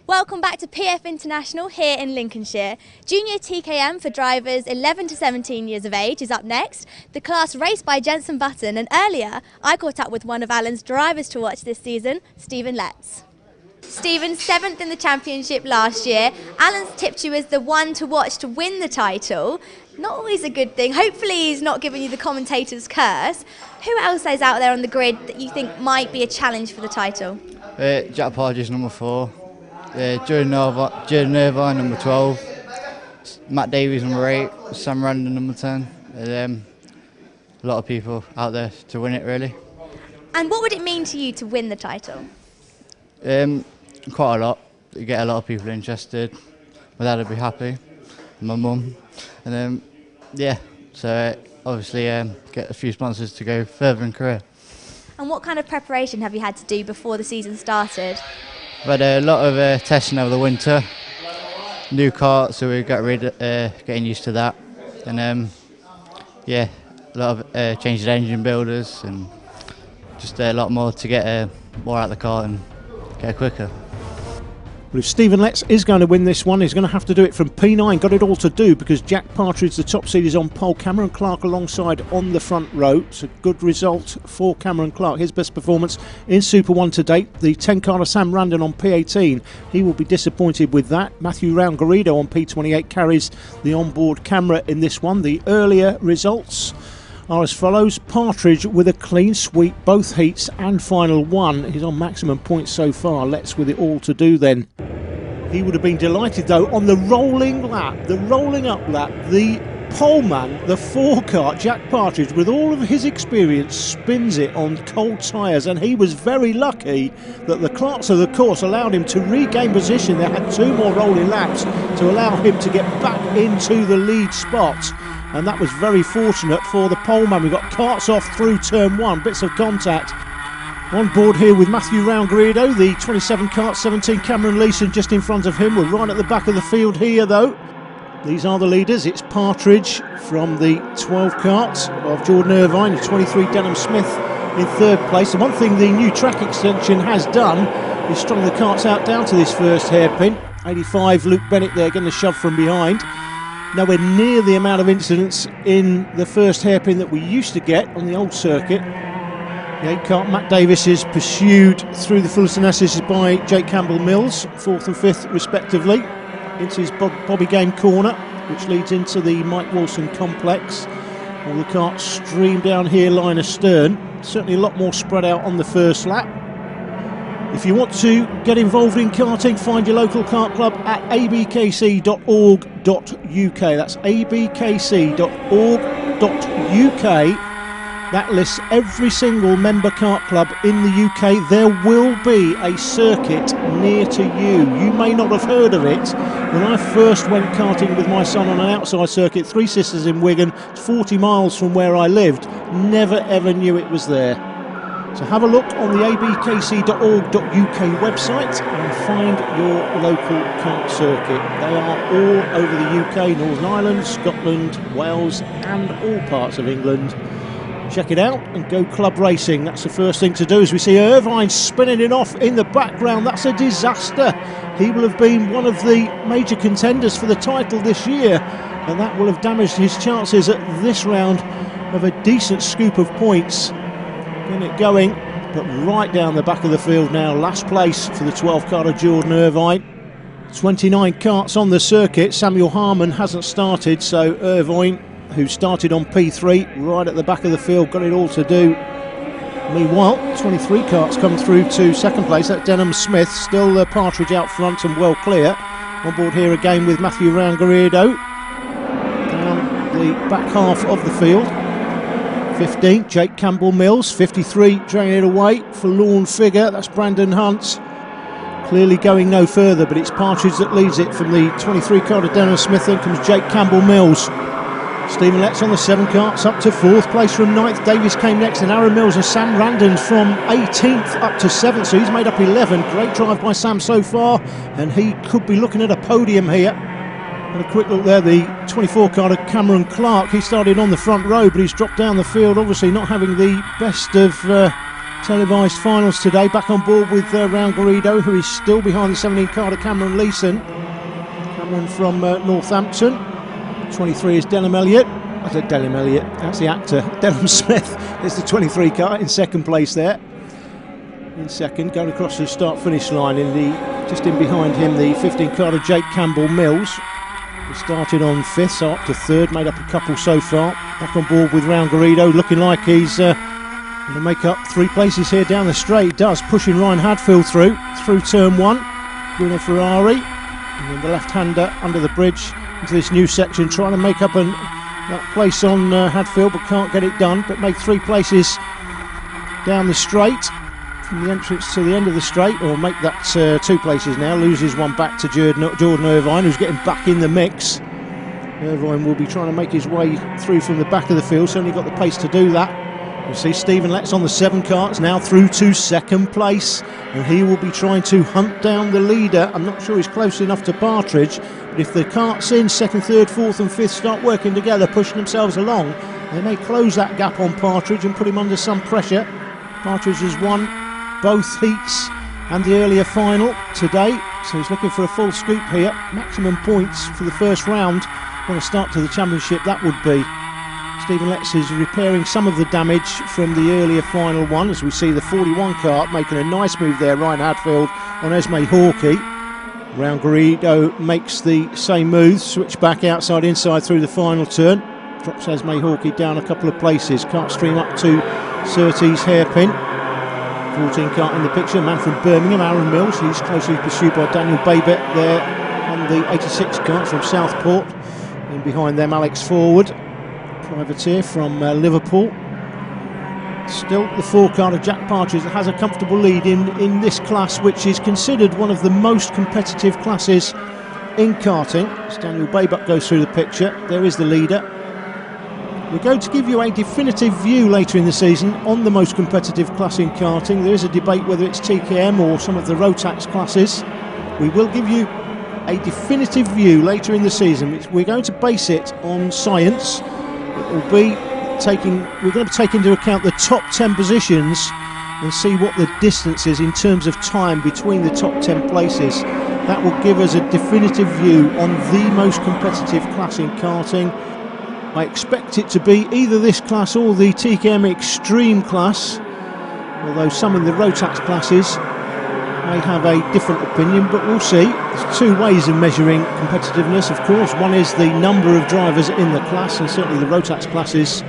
Welcome back to PF International here in Lincolnshire. Junior TKM for drivers 11 to 17 years of age is up next. The class raced by Jenson Button, and earlier I caught up with one of Alan's drivers to watch this season, Stephen Letts. Stephen, 7th in the championship last year. Alan's tipped you as the one to watch to win the title. Not always a good thing. Hopefully he's not giving you the commentator's curse. Who else is out there on the grid that you think might be a challenge for the title? Jack Partridge, number 4. Jordan Irvine, number 12. Matt Davies, number 8. Sam Randon, number 10. A lot of people out there to win it, really. And what would it mean to you to win the title? Quite a lot. You get a lot of people interested. My dad would be happy. My mum. And yeah, so obviously get a few sponsors to go further in career. And what kind of preparation have you had to do before the season started? We've had a lot of testing over the winter. New kart, so we got getting used to that. And yeah, a lot of changed engine builders and just a lot more to get more out of the car and get quicker. Well, if Stephen Letts is going to win this one, he's going to have to do it from P9. Got it all to do because Jack Partridge, the top seed, is on pole. Cameron Clark alongside on the front row. It's a good result for Cameron Clark. His best performance in Super 1 to date. The 10-car of Sam Randon on P18. He will be disappointed with that. Matthew Round-Garrido on P28 carries the onboard camera in this one. The earlier results are as follows. Partridge with a clean sweep, both heats and final one. He's on maximum points so far. Let's with it all to do then. He would have been delighted though on the rolling lap, the rolling up lap, the poleman, the 4-car, Jack Partridge, with all of his experience, spins it on cold tyres, and he was very lucky that the clerks of the course allowed him to regain position. They had 2 more rolling laps to allow him to get back into the lead spot. And that was very fortunate for the poleman. We got karts off through turn 1, bits of contact. On board here with Matthew Round-Garrido, the 27 kart, 17 Cameron Leeson just in front of him. We're right at the back of the field here though. These are the leaders. It's Partridge from the 12 karts of Jordan Irvine, the 23 Denham Smith in 3rd place. And one thing the new track extension has done is strung the karts out down to this first hairpin. 85 Luke Bennett there getting the shove from behind. Nowhere near the amount of incidents in the first hairpin that we used to get on the old circuit. The 8-kart Matt Davies is pursued through the Fullerton S's by Jake Campbell-Mills, 4th and 5th respectively, into his Bobby Game corner, which leads into the Mike Wilson complex. All the karts stream down here line astern. Certainly a lot more spread out on the first lap. If you want to get involved in karting, find your local kart club at abkc.org.uk. That's abkc.org.uk. That lists every single member kart club in the UK. There will be a circuit near to you. You may not have heard of it. When I first went karting with my son on an outside circuit, Three Sisters in Wigan, 40 miles from where I lived, never ever knew it was there. So have a look on the abkc.org.uk website and find your local kart circuit. They are all over the UK, Northern Ireland, Scotland, Wales and all parts of England. Check it out and go club racing. That's the first thing to do, as we see Irvine spinning it off in the background. That's a disaster. He will have been one of the major contenders for the title this year, and that will have damaged his chances at this round of a decent scoop of points. Getting it going, but right down the back of the field now. Last place for the 12 car of Jordan Irvine. 29 karts on the circuit. Samuel Harmon hasn't started, so Irvine, who started on P3, right at the back of the field, got it all to do. Meanwhile, 23 karts come through to 2nd place. That's Denham Smith, still Partridge out front and well clear. On board here again with Matthew Round-Garrido. Down the back half of the field. 15, Jake Campbell-Mills. 53, draining it away. Forlorn figure, that's Brandon Hunt. Clearly going no further, but it's Partridge that leads it from the 23 car of Denham Smith. Then comes Jake Campbell-Mills. Stephen Letts on the 7 karts up to 4th place from 9th. Davies came next, and Aaron Mills and Sam Randon from 18th up to 7th, so he's made up 11. Great drive by Sam so far, and he could be looking at a podium here. And a quick look there, the 24 car of Cameron Clark. He started on the front row, but he's dropped down the field, obviously not having the best of televised finals today. Back on board with Raul Garrido, who is still behind the 17 car to Cameron Leeson. Cameron from Northampton. 23 is Denham Elliott. I said Denham Elliott, that's the actor. Denham Smith is the 23 car in second place there. In second, going across the start-finish line, just in behind him, the 15 car to Jake Campbell Mills. He started on 5th, so up to 3rd, made up a couple so far. Back on board with Raul Garrido, looking like he's going to make up 3 places here down the straight. He does, pushing Ryan Hadfield through turn 1. Bruno Ferrari, and then the left-hander under the bridge into this new section, trying to make up that place on Hadfield, but can't get it done. But make 3 places down the straight from the entrance to the end of the straight, or make that 2 places now. Loses one back to Jordan Irvine, who's getting back in the mix. Irvine will be trying to make his way through from the back of the field. Certainly got the pace to do that. You see Stephen Letts on the 7 karts now through to second place, and he will be trying to hunt down the leader. I'm not sure he's close enough to Partridge, but if the karts in 2nd, 3rd, 4th and 5th start working together, pushing themselves along, they may close that gap on Partridge and put him under some pressure. Partridge has won both heats and the earlier final today, so he's looking for a full scoop here. Maximum points for the first round. What a start to the championship that would be. Stephen Letts is repairing some of the damage from the earlier final one, as we see the 41 kart making a nice move there. Ryan Hadfield on Esme Hawkey. Raul Garrido makes the same move, switch back outside inside through the final turn, drops Esme Hawkey down a couple of places. Kart stream up to Surtees hairpin. 14 kart in the picture, man from Birmingham, Aaron Mills. He's closely pursued by Daniel Babet there on the 86 kart from Southport. And behind them, Alex Forward, privateer from Liverpool. Still the 4 car of Jack Partridge that has a comfortable lead in this class, which is considered one of the most competitive classes in karting. As Daniel Babet goes through the picture, there is the leader. We're going to give you a definitive view later in the season on the most competitive class in karting. There is a debate whether it's TKM or some of the Rotax classes. We will give you a definitive view later in the season. We're going to base it on science. It will be we're going to take into account the top 10 positions and see what the distance is in terms of time between the top 10 places. That will give us a definitive view on the most competitive class in karting. I expect it to be either this class or the TKM Extreme class, although some in the Rotax classes may have a different opinion, but we'll see. There's 2 ways of measuring competitiveness, of course. One is the number of drivers in the class, and certainly the Rotax classes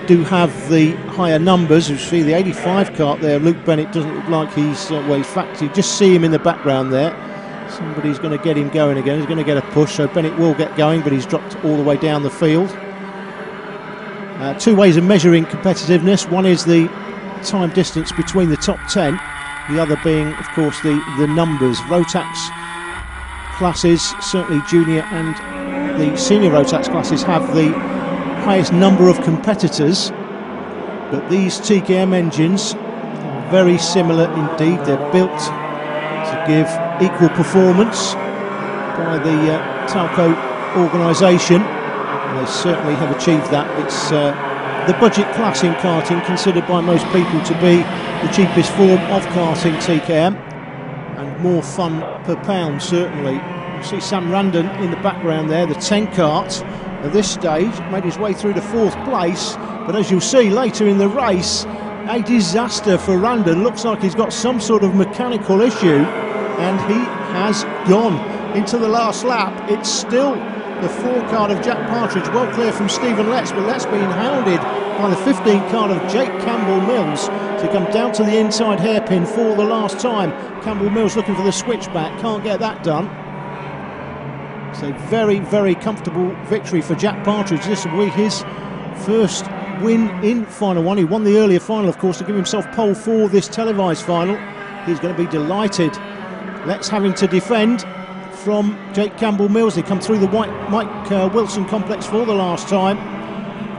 do have the higher numbers. You see the 85 kart there, Luke Bennett doesn't look like he's you just see him in the background there. Somebody's going to get him going again. He's going to get a push, so Bennett will get going, but he's dropped all the way down the field. 2 ways of measuring competitiveness. One is the time distance between the top 10. The other being, of course, the numbers. Rotax classes, certainly junior and the senior Rotax classes, have the highest number of competitors. But these TKM engines are very similar indeed. They're built to give equal performance by the Talco organisation. They certainly have achieved that. It's the budget class in karting, considered by most people to be the cheapest form of karting, TKM, and more fun per pound, certainly. You see Sam Randon in the background there, the 10 kart at this stage, made his way through to 4th place, but as you'll see later in the race, a disaster for Randon. Looks like he's got some sort of mechanical issue, and he has gone into the last lap. It's still the 4 kart of Jack Partridge, well clear from Stephen Letts, but Letts being hounded by the 15 kart of Jake Campbell Mills to come down to the inside hairpin for the last time. Campbell Mills looking for the switchback, can't get that done. It's a very, very comfortable victory for Jack Partridge. This will be his first win in Final 1. He won the earlier final, of course, to give himself pole for this televised final. He's going to be delighted. Letts having to defend from Jake Campbell Mills. They come through the Mike Wilson complex for the last time.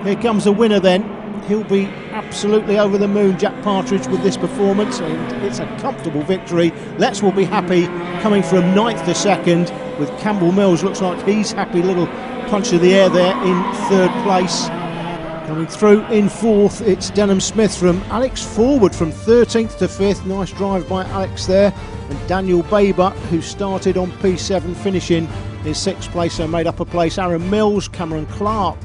Here comes the winner then. He'll be absolutely over the moon, Jack Partridge, with this performance, and it's a comfortable victory. Letts will be happy coming from 9th to 2nd, with Campbell Mills, looks like he's happy, little punch of the air there in 3rd place. Coming through in fourth, it's Denham Smith from Alex Forward from 13th to 5th. Nice drive by Alex there. And Daniel Baber, who started on P7, finishing in 6th place, so made up a place. Aaron Mills, Cameron Clark,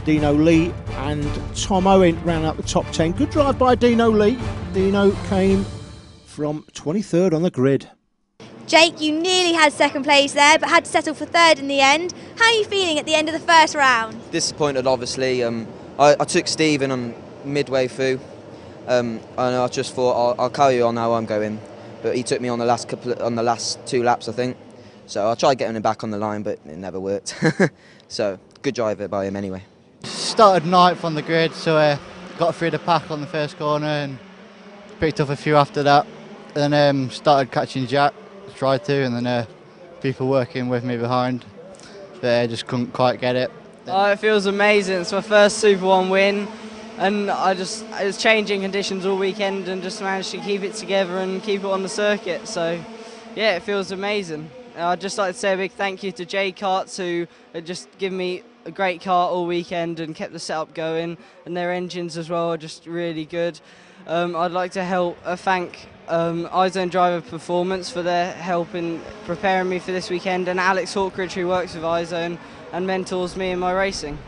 Dino Lee and Tom Owen round out the top 10. Good drive by Dino Lee. Dino came from 23rd on the grid. Jake, you nearly had 2nd place there, but had to settle for 3rd in the end. How are you feeling at the end of the first round? Disappointed, obviously. I took Stephen on midway through, and I just thought I'll carry on how I'm going. But he took me on the last 2 laps, I think. So I tried getting him back on the line, but it never worked. So good drive by him anyway. Started 9th on the grid, so got through the pack on the first corner and picked up a few after that. Then started catching Jack, tried to, and then people working with me behind. But I just couldn't quite get it. Oh, it feels amazing. It's my first Super 1 win, and I was changing conditions all weekend and just managed to keep it together and keep it on the circuit. So, yeah, it feels amazing. I'd just like to say a big thank you to J Karts, who had just given me a great kart all weekend and kept the setup going, and their engines as well are just really good. I'd like to thank iZone Driver Performance for their help in preparing me for this weekend, and Alex Hawkridge, who works with iZone and mentors me in my racing.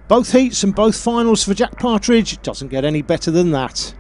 Both heats and both finals for Jack Partridge. Doesn't get any better than that.